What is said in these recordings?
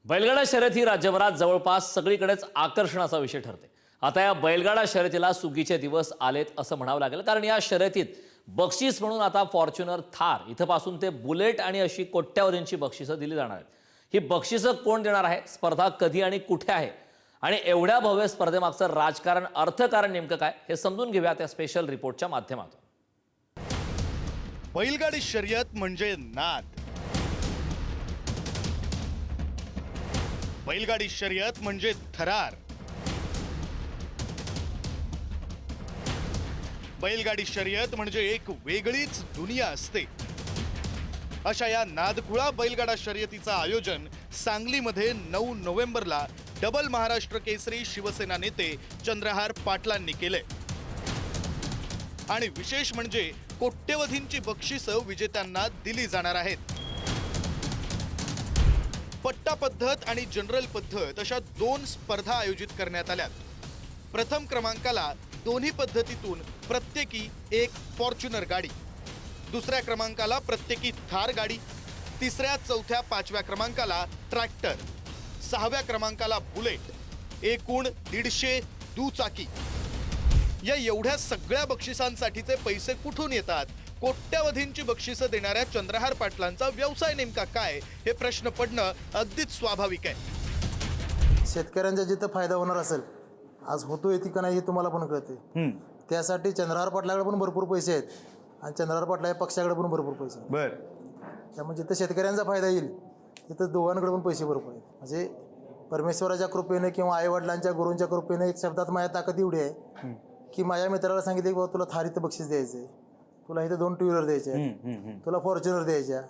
बैलगाडा शर्यत ही राज्यभरात जवळपास सगळीकडेच आकर्षणाचा विषय ठरते। आता या बैलगाडा शर्यतीला सुगीचे दिवस आलेत असं म्हणावं लागेल, कारण या शर्यतीत बक्षीस म्हणून आता फॉर्च्युनर थार इथपासून ते बुलेट आणि अशी कोट्यावधींची बक्षिसं दिली जाणार आहेत। ही बक्षिसं कोण देणार आहे, स्पर्धा कधी आणि कुठे आहे आणि एवढ्या भव्य स्पर्धेमागचं राजकारण अर्थकारण नेमकं काय हे समजून घेऊया त्या स्पेशल रिपोर्टच्या माध्यमातून। बैलगाडी शर्यत म्हणजे नाद, बैलगाडी शर्यत म्हणजे थरार, बैलगाडी शर्यत म्हणजे एक वेगळीच दुनिया असते। अशा या नादखुळा बैलगाडा शर्यतीचं आयोजन सांगलीमध्ये 9 नोव्हेंबरला डबल महाराष्ट्र केसरी शिवसेना नेते चंद्रहार पाटलांनी केले। आणि विशेष म्हणजे कोट्यवधींची बक्षिसं विजेत्यांना दिली जाणार आहेत। पट्टा पद्धत आणि जनरल पद्धत अशा 2 स्पर्धा आयोजित करण्यात आल्यात। प्रथम क्रमांकाला दोन्ही पद्धतीतून प्रत्येकी एक फॉर्च्युनर गाडी, दुसऱ्या क्रमांकाला प्रत्येकी थार गाडी, तिसऱ्या, चौथ्या, 5व्या क्रमांकाला ट्रॅक्टर, 6व्या क्रमांकाला बुलेट, एकूण 150 दुचाकी। या एवढ्या सगळ्या बक्षिसांसाठीचे पैसे कुठून येतात? कोट्यावधींची बक्षिसं देणाऱ्या चंद्रहार पाटलांचा व्यवसाय नेमका काय, हे प्रश्न पडणं अगदीच स्वाभाविक आहे। शेतकऱ्यांचा जिथं फायदा होणार असेल, आज होतोय ती का नाही हे तुम्हाला पण कळते। त्यासाठी चंद्रहार पाटलाकडे पण भरपूर पैसे आहेत आणि चंद्रहार पाटला या पक्षाकडे पण भरपूर पैसे आहेत। त्यामुळे जिथं शेतकऱ्यांचा फायदा येईल तिथं दोघांकडे पण पैसे भरपूर आहेत। म्हणजे परमेश्वराच्या कृपेने किंवा आईवडिलांच्या गुरूंच्या कृपेने एक शब्दात माझ्या ताकद एवढी आहे की माझ्या मित्राला सांगितले की बाबा तुला थार इथं बक्षीस द्यायचं आहे, तुला इथं 2 टू व्हीलर द्यायचे आहेत, तुला फॉर्च्युनर द्यायच्या,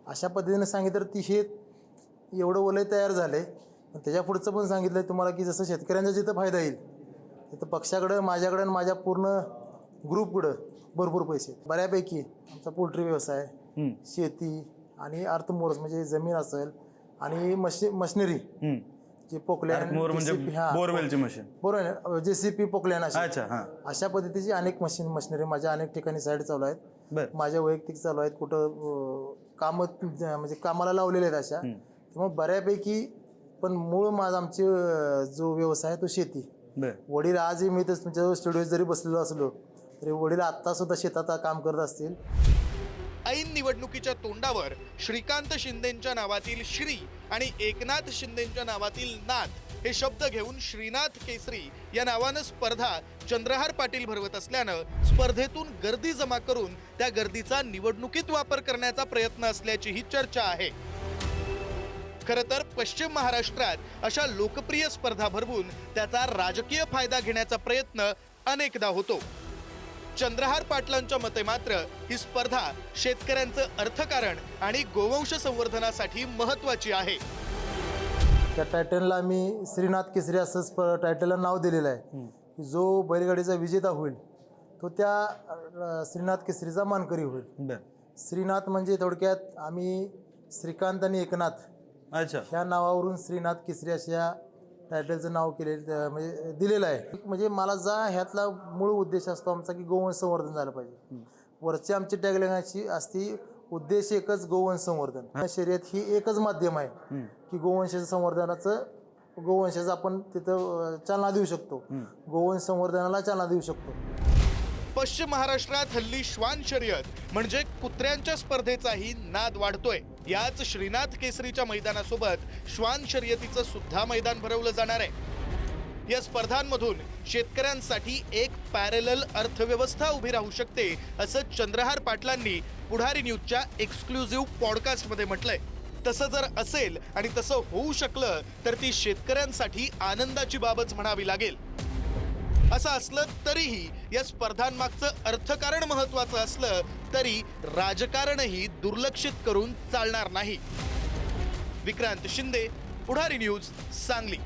अशा पद्धतीने सांगितलं ती हे एवढं वलय तयार झाले। पण त्याच्या पुढचं पण सांगितलं तुम्हाला की जसं शेतकऱ्यांचा जिथं फायदा येईल तिथं पक्षाकडं, माझ्याकडं आणि माझ्या पूर्ण ग्रुपकडं भरपूर पैसे आहेत। बऱ्यापैकी आमचा पोल्ट्री व्यवसाय, शेती आणि अर्थमोर्स म्हणजे जमीन असेल आणि मशिनरी जे पोकलॅन, बोरवेलची मशीन, बरोबर, JCP पोकलॅन अशा पद्धतीची अनेक मशिनरी माझ्या अनेक ठिकाणी साईड चालू आहेत, माझ्या वैयक्तिक चालू आहेत, कुठं काम म्हणजे कामाला लावलेले आहेत अशा। त्यामुळे बऱ्यापैकी पण मूळ माझा आमचे जो व्यवसाय आहे तो शेती। वडील आजही मी तर तुमच्या स्टुडिओ जरी बसलेलो असलो तरी वडील आत्ता सुद्धा शेतात काम करत असतील। ऐन निवडणुकीच्या तोंडावर श्रीकांत शिंदेंच्या नावातील श्री आणि एकनाथ शिंदेंच्या नावातील नाथ हे शब्द घेऊन श्रीनाथ केसरी या नावानं स्पर्धा चंद्रहार पाटील भरवत असल्यानं स्पर्धेतून गर्दी जमा करून त्या गर्दीचा निवडणुकीत वापर करण्याचा प्रयत्न असल्याची ही चर्चा आहे। खरं तर पश्चिम महाराष्ट्रात अशा लोकप्रिय स्पर्धा भरवून त्याचा राजकीय फायदा घेण्याचा प्रयत्न अनेकदा होतो। चंद्रहार पाटलांच्या मते मात्र ही स्पर्धा शेतकऱ्यांचं अर्थकारण आणि गोवंश संवर्धनासाठी महत्त्वाची आहे। त्या टायटलला आम्ही श्रीनाथ केसरी असं टायटलला नाव दिलेलं आहे की जो बैलगाडीचा विजेता होईल तो त्या श्रीनाथ केसरीचा मानकरी होईल। श्रीनाथ म्हणजे थोडक्यात आम्ही श्रीकांत आणि एकनाथ ह्या नावावरून श्रीनाथ केसरी अशा टायटलचं नाव केलेलं म्हणजे दिलेलं आहे। म्हणजे मला ह्यातला मूळ उद्देश असतो आमचा की गोवंश संवर्धन झालं पाहिजे। वरची आमची टॅगलाईनची असती उद्देश एकच, गोवंश संवर्धन। शर्यत ही एकच माध्यम आहे की गोवंशाचं संवर्धनाचं, गोवंशाचं आपण तिथं चालना देऊ शकतो, गोवंश संवर्धनाला चालना देऊ शकतो। पश्चिम महाराष्ट्रात हल्ली श्वान शर्यत म्हणजे कुत्र्यांच्या स्पर्धेचाही नाद वाढतोय। याच श्रीनाथ केसरीच्या मैदानासोबत श्वान शर्यतीचं सुद्धा मैदान भरवलं जाणार आहे। या स्पर्धांमधून शेतकऱ्यांसाठी एक पॅरलल अर्थव्यवस्था उभी राहू शकते असं चंद्रहार पाटलांनी पुढारी न्यूजच्या एक्सक्लुझिव्ह पॉडकास्टमध्ये म्हटलंय। तसं जर असेल आणि तसं होऊ शकलं तर ती शेतकऱ्यांसाठी आनंदाची बाबच म्हणावी लागेल। असं असलं तरीही या स्पर्धांमागचं अर्थकारण महत्त्वाचं असलं तरी राजकारणही दुर्लक्षित करून चालणार नाही। विक्रांत शिंदे, पुढारी न्यूज, सांगली।